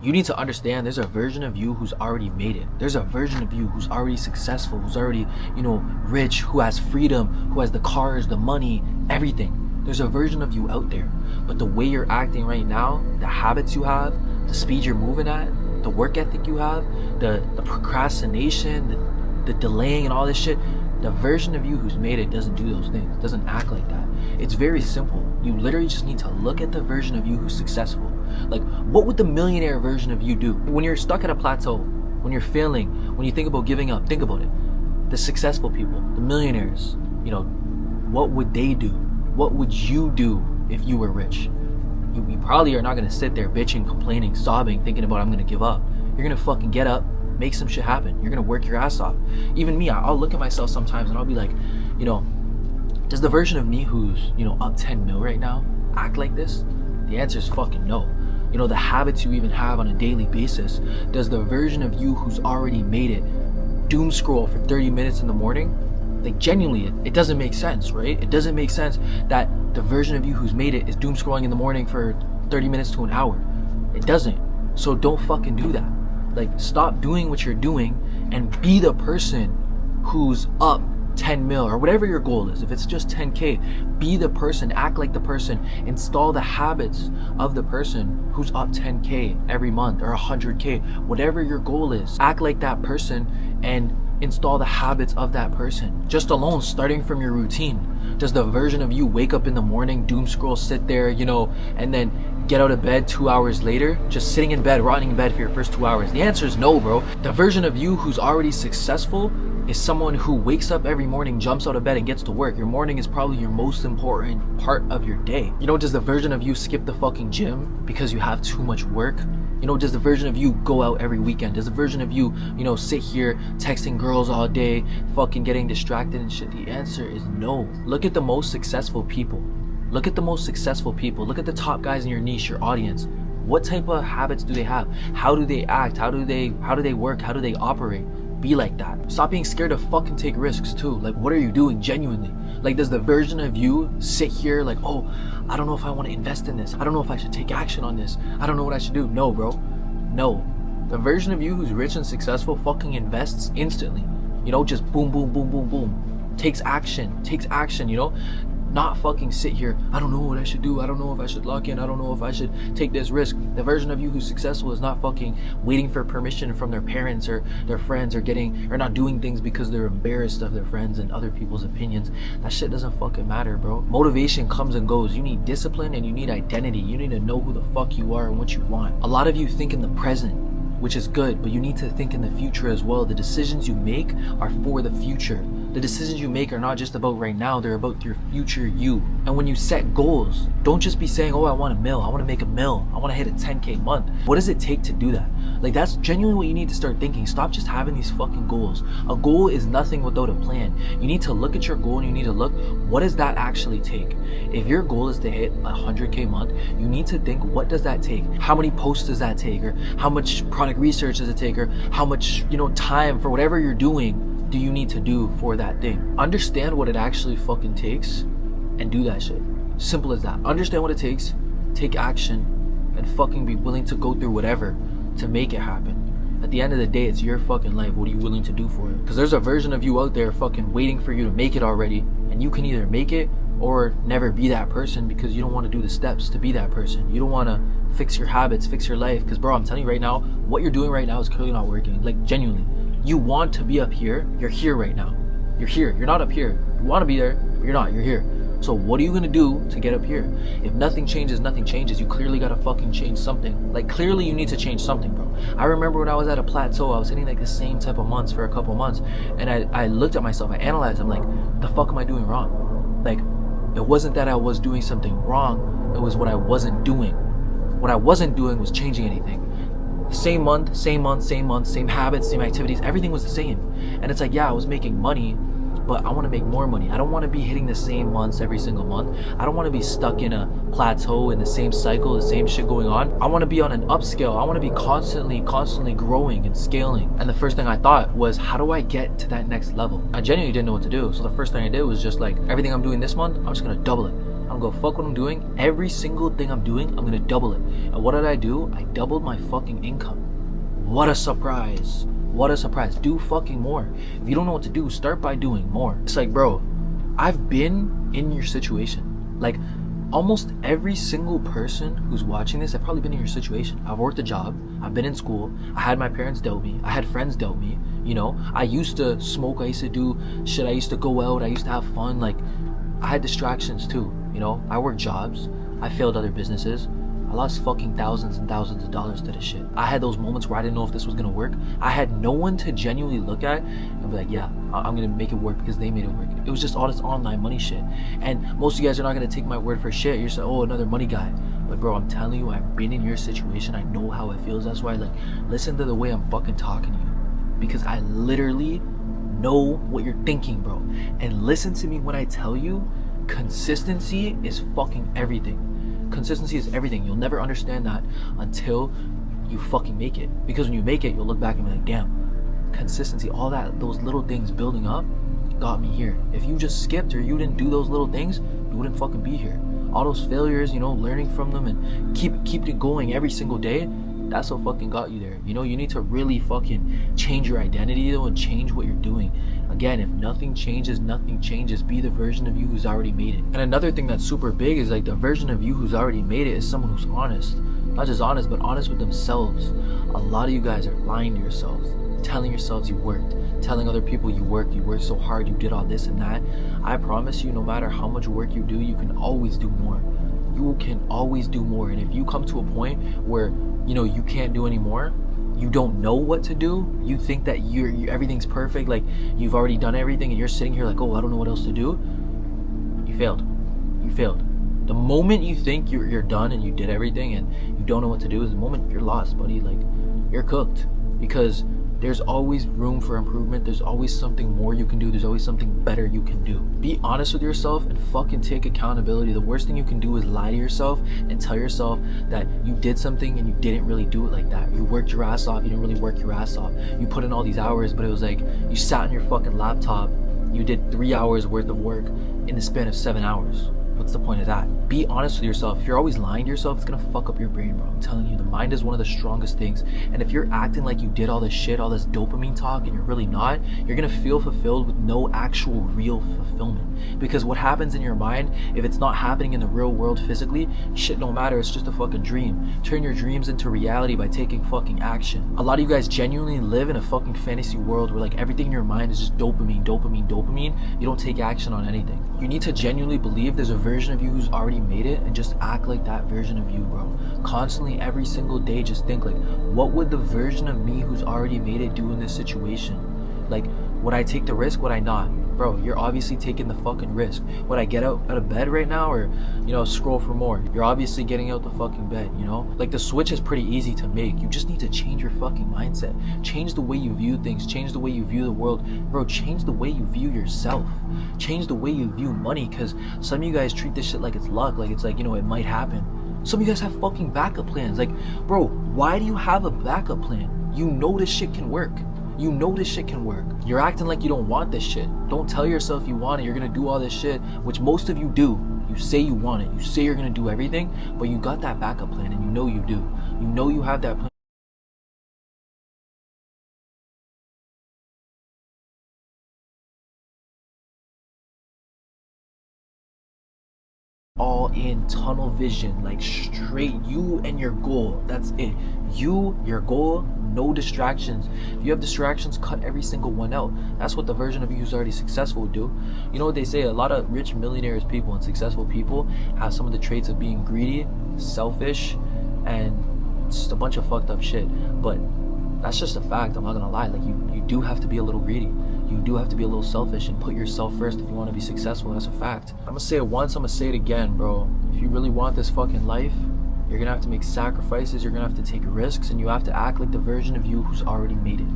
You need to understand there's a version of you who's already made it. There's a version of you who's already successful, who's already, rich, who has freedom, who has the cars, the money, everything. There's a version of you out there. But the way you're acting right now, the habits you have, the speed you're moving at, the work ethic you have, the procrastination, the delaying and all this shit, the version of you who's made it doesn't do those things, doesn't act like that. It's very simple. You literally just need to look at the version of you who's successful. Like, what would the millionaire version of you do? When you're stuck at a plateau, when you're failing, when you think about giving up, think about it. The successful people, the millionaires, what would they do? What would you do if you were rich? You probably are not going to sit there bitching, complaining, sobbing, thinking about I'm going to give up. You're going to fucking get up, make some shit happen. You're going to work your ass off. Even me, I'll look at myself sometimes and I'll be like, does the version of me who's, up 10 mil right now act like this? The answer is fucking no. The habits you even have on a daily basis, does the version of you who's already made it doom scroll for 30 minutes in the morning? Like, genuinely, it doesn't make sense, right? It doesn't make sense that the version of you who's made it is doom scrolling in the morning for 30 minutes to an hour. It doesn't. So don't fucking do that. Like, stop doing what you're doing and be the person who's up 10 mil or whatever your goal is. If it's just 10K, be the person, act like the person, install the habits of the person who's up 10K every month or 100K, whatever your goal is. Act like that person and install the habits of that person. Just alone, starting from your routine. Does the version of you wake up in the morning, doom scroll, sit there, and then get out of bed 2 hours later, just sitting in bed, rotting in bed for your first 2 hours? The answer is no, bro. The version of you who's already successful is someone who wakes up every morning, jumps out of bed and gets to work. Your morning is probably your most important part of your day. Does the version of you skip the fucking gym because you have too much work? Does the version of you go out every weekend? Does the version of you, sit here texting girls all day, fucking getting distracted and shit? The answer is no. Look at the most successful people. Look at the most successful people. Look at the top guys in your niche, your audience. What type of habits do they have? How do they act? How do they work? How do they operate? Be like that. Stop being scared to fucking take risks too. Like, what are you doing genuinely? Like, does the version of you sit here like, oh, I don't know if I want to invest in this. I don't know if I should take action on this. I don't know what I should do. No, bro. No. The version of you who's rich and successful fucking invests instantly. Just boom, boom, boom, boom, boom. Takes action, not fucking sit here, I don't know what I should do, I don't know if I should lock in, I don't know if I should take this risk. The version of you who's successful is not fucking waiting for permission from their parents or their friends or not doing things because they're embarrassed of their friends and other people's opinions. That shit doesn't fucking matter, bro. Motivation comes and goes. You need discipline and you need identity. You need to know who the fuck you are and what you want. A lot of you think in the present, which is good, but you need to think in the future as well. The decisions you make are for the future. The decisions you make are not just about right now, they're about your future you. And when you set goals, don't just be saying, oh, I want $1 million, I want to make $1 million, I want to hit a 10K month. What does it take to do that? Like, that's genuinely what you need to start thinking. Stop just having these fucking goals. A goal is nothing without a plan. You need to look at your goal and you need to look, what does that actually take? If your goal is to hit 100K month, you need to think, what does that take? How many posts does that take? Or how much product research does it take? Or how much, time for whatever you're doing do you need to do for that thing? Understand what it actually fucking takes and do that shit. Simple as that. Understand what it takes, take action, and fucking be willing to go through whatever to make it happen. At the end of the day, it's your fucking life. What are you willing to do for it? Because there's a version of you out there fucking waiting for you to make it already, and you can either make it or never be that person because you don't want to do the steps to be that person. You don't want to fix your habits, fix your life. Because bro, I'm telling you right now, what you're doing right now is clearly not working. Like, genuinely. You want to be up here, you're here right now. You're here, you're not up here. You want to be there, but you're not, you're here. So what are you gonna do to get up here? If nothing changes, nothing changes. You clearly gotta fucking change something. Like, clearly you need to change something, bro. I remember when I was at a plateau, I was hitting like the same type of months for a couple months, and I looked at myself, I analyzed, I'm like, the fuck am I doing wrong? Like, it wasn't that I was doing something wrong, it was what I wasn't doing. What I wasn't doing was changing anything. Same month, same habits, same activities, everything was the same. And it's like, yeah, I was making money, but I want to make more money. I don't want to be hitting the same months every single month. I don't want to be stuck in a plateau in the same cycle, the same shit going on. I want to be on an upscale. I want to be constantly growing and scaling. And the first thing I thought was, how do I get to that next level? I genuinely didn't know what to do. So the first thing I did was just like, everything I'm doing this month, I'm just going to double it. I'm gonna fuck what I'm doing. Every single thing I'm doing, I'm gonna double it. And what did I do? I doubled my fucking income. What a surprise. What a surprise. Do fucking more. If you don't know what to do, start by doing more. It's like, bro, I've been in your situation. Like, almost every single person who's watching this, I've probably been in your situation. I've worked a job. I've been in school. I had my parents doubt me. I had friends doubt me. You know, I used to smoke. I used to do shit. I used to go out. I used to have fun. Like, I had distractions too. You know, I worked jobs. I failed other businesses. I lost fucking thousands and thousands of dollars to this shit. I had those moments where I didn't know if this was gonna work. I had no one to genuinely look at and be like, yeah, I'm gonna make it work because they made it work. It was just all this online money shit. And most of you guys are not gonna take my word for shit. You're just like, oh, another money guy. But bro, I'm telling you, I've been in your situation. I know how it feels. That's why, like, listen to the way I'm fucking talking to you. Because I literally know what you're thinking, bro. And listen to me when I tell you, consistency is fucking everything. Consistency is everything. You'll never understand that until you fucking make it. Because when you make it, you'll look back and be like, damn, consistency, all that, those little things building up got me here. If you just skipped or you didn't do those little things, you wouldn't fucking be here. All those failures, you know, learning from them and keep it going every single day, that's what fucking got you there. You know, you need to really fucking change your identity though and change what you're doing. Again, if nothing changes, nothing changes. Be the version of you who's already made it. And another thing that's super big is like the version of you who's already made it is someone who's honest. Not just honest, but honest with themselves. A lot of you guys are lying to yourselves, telling yourselves you worked, telling other people you worked so hard, you did all this and that. I promise you, no matter how much work you do, you can always do more. You can always do more. And if you come to a point where, you know, you can't do anymore, you don't know what to do, you think that you're everything's perfect, like you've already done everything and you're sitting here like, oh, I don't know what else to do, you failed. The moment you think you're done and you did everything and you don't know what to do is the moment you're lost, buddy. Like, you're cooked. Because there's always room for improvement. There's always something more you can do. There's always something better you can do. Be honest with yourself and fucking take accountability. The worst thing you can do is lie to yourself and tell yourself that you did something and you didn't really do it like that. You worked your ass off. You didn't really work your ass off. You put in all these hours, but it was like you sat on your fucking laptop. You did 3 hours worth of work in the span of 7 hours. What's the point of that? Be honest with yourself. If you're always lying to yourself, it's gonna fuck up your brain, bro. I'm telling you, the mind is one of the strongest things. And if you're acting like you did all this shit, all this dopamine talk, and you're really not, you're gonna feel fulfilled with no actual real fulfillment. Because what happens in your mind, if it's not happening in the real world physically, shit don't matter. It's just a fucking dream. Turn your dreams into reality by taking fucking action. A lot of you guys genuinely live in a fucking fantasy world where like everything in your mind is just dopamine. You don't take action on anything. You need to genuinely believe there's a version of you who's already made it and just act like that version of you, bro. Constantly, every single day, just think like, what would the version of me who's already made it do in this situation? Like, would I take the risk? Would I not? Bro, you're obviously taking the fucking risk. Would I get out of bed right now or, you know, scroll for more? You're obviously getting out the fucking bed, you know? Like, the switch is pretty easy to make. You just need to change your fucking mindset. Change the way you view things. Change the way you view the world. Bro, change the way you view yourself. Change the way you view money, because some of you guys treat this shit like it's luck. Like, it's like, you know, it might happen. Some of you guys have fucking backup plans. Like, bro, why do you have a backup plan? You know this shit can work. You know this shit can work. You're acting like you don't want this shit. Don't tell yourself you want it. You're gonna do all this shit, which most of you do. You say you want it. You say you're gonna do everything, but you got that backup plan and you know you do. You know you have that plan. All in tunnel vision, like straight, you and your goal. That's it. You, your goal, no distractions. If you have distractions, cut every single one out. That's what the version of you who's already successful would do. You know what they say? A lot of rich millionaires people and successful people have some of the traits of being greedy, selfish, and just a bunch of fucked up shit. But that's just a fact. I'm not gonna lie. Like, you do have to be a little greedy. You do have to be a little selfish and put yourself first if you want to be successful. That's a fact. I'm gonna say it once, I'm gonna say it again, bro. If you really want this fucking life, you're gonna have to make sacrifices, you're gonna have to take risks, and you have to act like the version of you who's already made it.